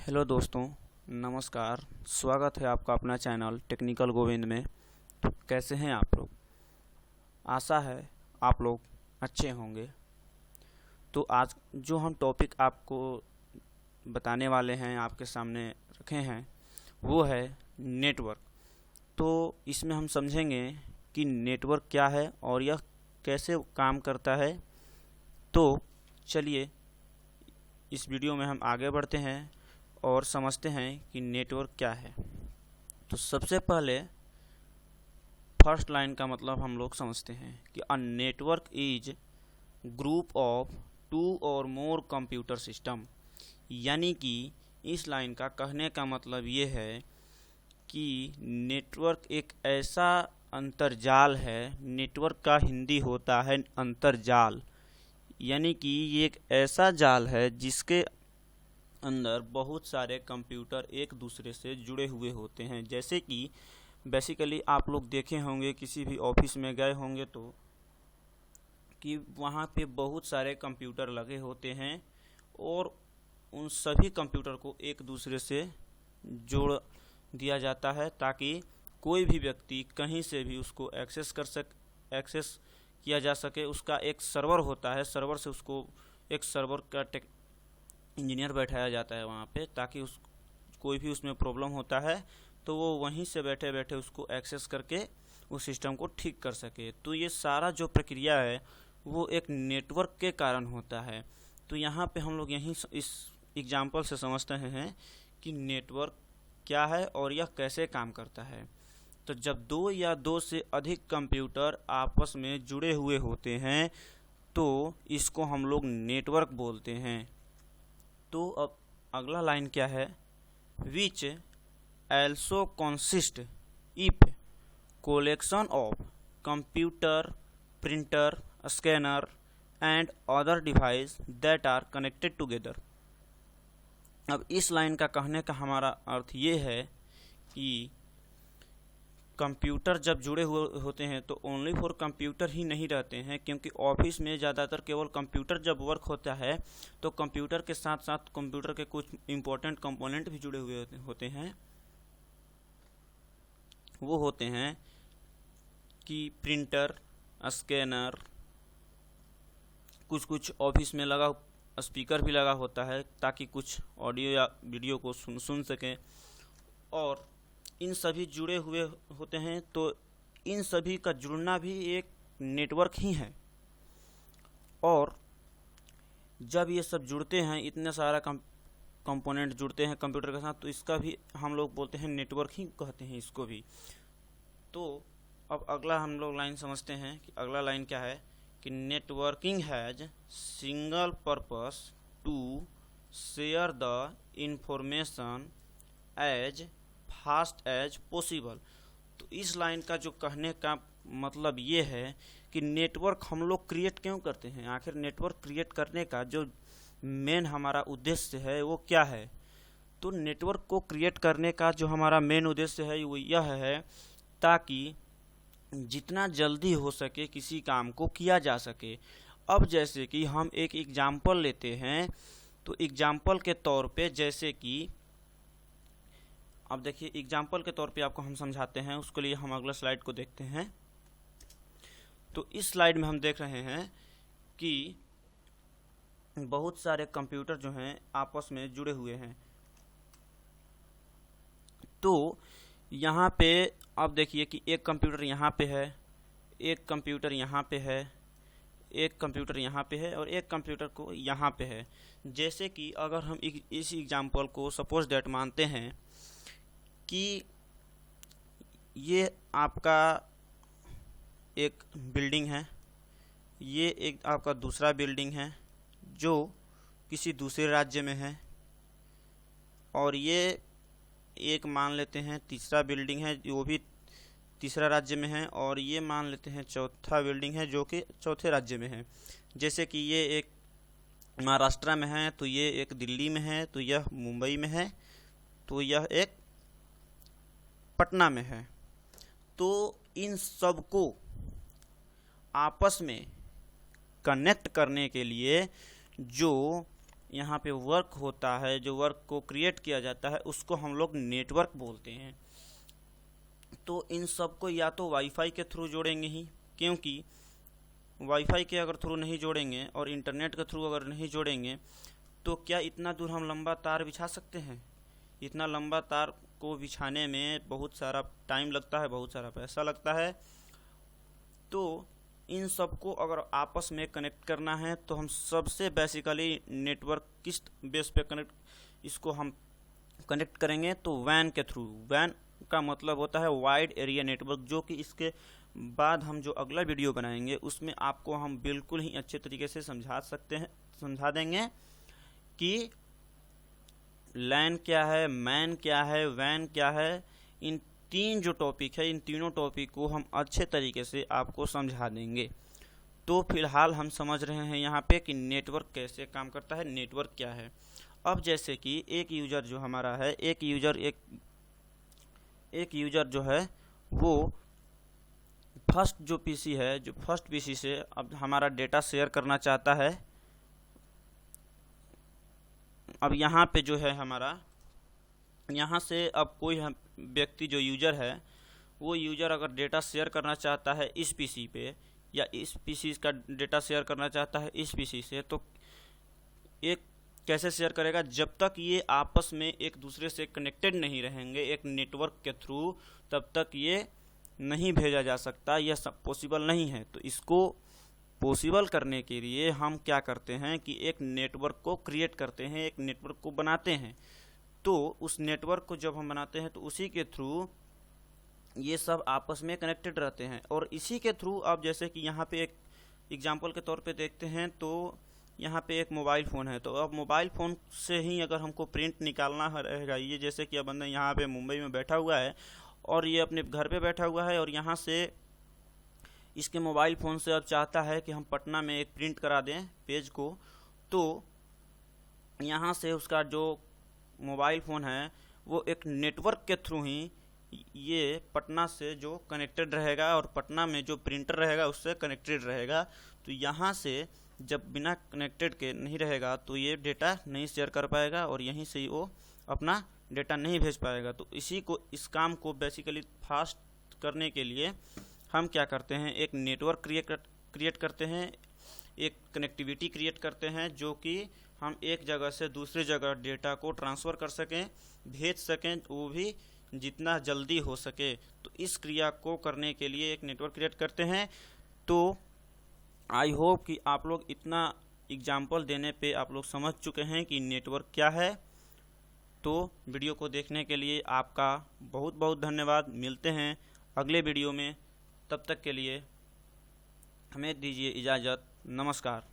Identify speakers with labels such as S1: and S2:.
S1: Hello दोस्तों, नमस्कार। स्वागत है आपका अपना चैनल टेक्निकल गोविंद में। तो कैसे हैं आप लोग? आशा है आप लोग अच्छे होंगे। तो आज जो हम टॉपिक आपको बताने वाले हैं, आपके सामने रखे हैं, वो है नेटवर्क। तो इसमें हम समझेंगे कि नेटवर्क क्या है और यह कैसे काम करता है। तो चलिए इस वीडियो में हम आगे बढ़ते हैं और समझते हैं कि नेटवर्क क्या है। तो सबसे पहले फर्स्ट लाइन का मतलब हम लोग समझते हैं कि a network is group of two और मोर कंप्यूटर सिस्टम। यानी कि इस लाइन का कहने का मतलब ये है कि नेटवर्क एक ऐसा अंतर्जाल है। नेटवर्क का हिंदी होता है अंतर्जाल। यानी कि ये एक ऐसा जाल है जिसके अंदर बहुत सारे कंप्यूटर एक दूसरे से जुड़े हुए होते हैं। जैसे कि बेसिकली आप लोग देखे होंगे, किसी भी ऑफिस में गए होंगे तो कि वहाँ पे बहुत सारे कंप्यूटर लगे होते हैं और उन सभी कंप्यूटर को एक दूसरे से जोड़ दिया जाता है ताकि कोई भी व्यक्ति कहीं से भी उसको एक्सेस किया जा सके। उसका एक सर्वर होता है, सर्वर से उसको एक सर्वर का इंजीनियर बैठाया जाता है वहाँ पे, ताकि उस कोई भी उसमें प्रॉब्लम होता है तो वो वहीं से बैठे बैठे उसको एक्सेस करके उस सिस्टम को ठीक कर सके। तो ये सारा जो प्रक्रिया है वो एक नेटवर्क के कारण होता है। तो यहाँ पे हम लोग यहीं इस एग्जाम्पल से समझते हैं कि नेटवर्क क्या है और यह कैसे काम करता है। तो जब दो या दो से अधिक कंप्यूटर आपस में जुड़े हुए होते हैं तो इसको हम लोग नेटवर्क बोलते हैं। तो अब अगला लाइन क्या है? विच also consist if collection of computer, printer, scanner and other device that are connected together। अब इस लाइन का कहने का हमारा अर्थ ये है कि कंप्यूटर जब जुड़े हुए होते हैं तो ओनली फॉर कंप्यूटर ही नहीं रहते हैं, क्योंकि ऑफिस में ज़्यादातर केवल कंप्यूटर जब वर्क होता है तो कंप्यूटर के साथ साथ कंप्यूटर के कुछ इम्पोर्टेंट कंपोनेंट भी जुड़े हुए होते हैं। वो होते हैं कि प्रिंटर, स्कैनर, कुछ ऑफिस में लगा स्पीकर भी लगा होता है ताकि कुछ ऑडियो या वीडियो को सुन सकें। और इन सभी जुड़े हुए होते हैं, तो इन सभी का जुड़ना भी एक नेटवर्क ही है। और जब ये सब जुड़ते हैं, इतने सारा कंपोनेंट जुड़ते हैं कंप्यूटर के साथ, तो इसका भी हम लोग बोलते हैं नेटवर्क ही कहते हैं इसको भी। तो अब अगला हम लोग लाइन समझते हैं कि अगला लाइन क्या है कि networking has single purpose to share the information as fast as possible. तो इस लाइन का जो कहने का मतलब ये है कि नेटवर्क हम लोग क्रिएट क्यों करते हैं। आखिर नेटवर्क क्रिएट करने का जो मेन हमारा उद्देश्य है वो क्या है। तो नेटवर्क को क्रिएट करने का जो हमारा मेन उद्देश्य है वो यह है ताकि जितना जल्दी हो सके किसी काम को किया जा सके। अब जैसे कि हम एक एग्जाम्पल लेते हैं, तो एग्जाम्पल के तौर पे जैसे कि अब देखिए एग्जाम्पल के तौर पे आपको हम समझाते हैं। उसके लिए हम अगला स्लाइड को देखते हैं। तो इस स्लाइड में हम देख रहे हैं कि बहुत सारे कंप्यूटर जो हैं आपस में जुड़े हुए हैं। तो यहाँ पे अब देखिए कि एक कंप्यूटर यहाँ पे है, एक कंप्यूटर यहाँ पे है, एक कंप्यूटर यहाँ पे है और एक कंप्यूटर को यहाँ पे है। जैसे कि अगर हम इस एग्जाम्पल को सपोज दैट मानते हैं कि ये आपका एक बिल्डिंग है, ये एक आपका दूसरा बिल्डिंग है जो किसी दूसरे राज्य में है, और ये एक मान लेते हैं तीसरा बिल्डिंग है वो भी तीसरा राज्य में है, और ये मान लेते हैं चौथा बिल्डिंग है जो कि चौथे राज्य में है। जैसे कि ये एक महाराष्ट्र में है, तो ये एक दिल्ली में है, तो यह मुंबई में है, तो यह एक पटना में है। तो इन सब को आपस में कनेक्ट करने के लिए जो यहाँ पे वर्क होता है, जो वर्क को क्रिएट किया जाता है उसको हम लोग नेटवर्क बोलते हैं। तो इन सब को या तो वाईफाई के थ्रू जोड़ेंगे ही, क्योंकि वाईफाई के अगर थ्रू नहीं जोड़ेंगे और इंटरनेट के थ्रू अगर नहीं जोड़ेंगे तो क्या इतना दूर हम लंबा तार बिछा सकते हैं? इतना लंबा तार को बिछाने में बहुत सारा टाइम लगता है, बहुत सारा पैसा लगता है। तो इन सब को अगर आपस में कनेक्ट करना है तो हम सबसे बेसिकली नेटवर्क किस बेस पे इसको हम कनेक्ट करेंगे तो वैन के थ्रू। वैन का मतलब होता है वाइड एरिया नेटवर्क, जो कि इसके बाद हम जो अगला वीडियो बनाएंगे उसमें आपको हम बिल्कुल ही अच्छे तरीके से समझा देंगे कि लैन क्या है, मैन क्या है, वैन क्या है। इन तीन जो टॉपिक है, इन तीनों टॉपिक को हम अच्छे तरीके से आपको समझा देंगे। तो फिलहाल हम समझ रहे हैं यहाँ पे कि नेटवर्क कैसे काम करता है, नेटवर्क क्या है। अब जैसे कि एक यूज़र जो हमारा है, एक यूज़र जो है वो फर्स्ट पीसी से अब हमारा डेटा शेयर करना चाहता है। अब यहाँ पे जो है हमारा, यहाँ से अब कोई व्यक्ति जो यूज़र है वो यूज़र अगर डेटा शेयर करना चाहता है इस पीसी पे, या इस पीसी का डेटा शेयर करना चाहता है इस पीसी से, तो एक कैसे शेयर करेगा? जब तक ये आपस में एक दूसरे से कनेक्टेड नहीं रहेंगे एक नेटवर्क के थ्रू, तब तक ये नहीं भेजा जा सकता, यह सब पॉसिबल नहीं है। तो इसको पॉसिबल करने के लिए हम क्या करते हैं कि एक नेटवर्क को क्रिएट करते हैं, एक नेटवर्क को बनाते हैं। तो उस नेटवर्क को जब हम बनाते हैं तो उसी के थ्रू ये सब आपस में कनेक्टेड रहते हैं। और इसी के थ्रू अब जैसे कि यहाँ पे एक एग्जांपल के तौर पे देखते हैं, तो यहाँ पे एक मोबाइल फ़ोन है, तो अब मोबाइल फ़ोन से ही अगर हमको प्रिंट निकालना रहेगा, ये जैसे कि अब बंदा यहाँ पे मुंबई में बैठा हुआ है और ये अपने घर पे बैठा हुआ है और यहाँ से इसके मोबाइल फ़ोन से अब चाहता है कि हम पटना में एक प्रिंट करा दें पेज को, तो यहाँ से उसका जो मोबाइल फ़ोन है वो एक नेटवर्क के थ्रू ही ये पटना से जो कनेक्टेड रहेगा और पटना में जो प्रिंटर रहेगा उससे कनेक्टेड रहेगा। तो यहाँ से जब बिना कनेक्टेड के नहीं रहेगा तो ये डेटा नहीं शेयर कर पाएगा और यहीं से ही वो अपना डेटा नहीं भेज पाएगा। तो इस काम को बेसिकली फास्ट करने के लिए हम क्या करते हैं, एक नेटवर्क क्रिएट करते हैं, एक कनेक्टिविटी क्रिएट करते हैं, जो कि हम एक जगह से दूसरी जगह डेटा को ट्रांसफ़र कर सकें, भेज सकें, वो भी जितना जल्दी हो सके। तो इस क्रिया को करने के लिए एक नेटवर्क क्रिएट करते हैं। तो आई होप कि आप लोग इतना एग्जाम्पल देने पे आप लोग समझ चुके हैं कि नेटवर्क क्या है। तो वीडियो को देखने के लिए आपका बहुत बहुत धन्यवाद। मिलते हैं अगले वीडियो में, तब तक के लिए हमें दीजिए इजाज़त। नमस्कार।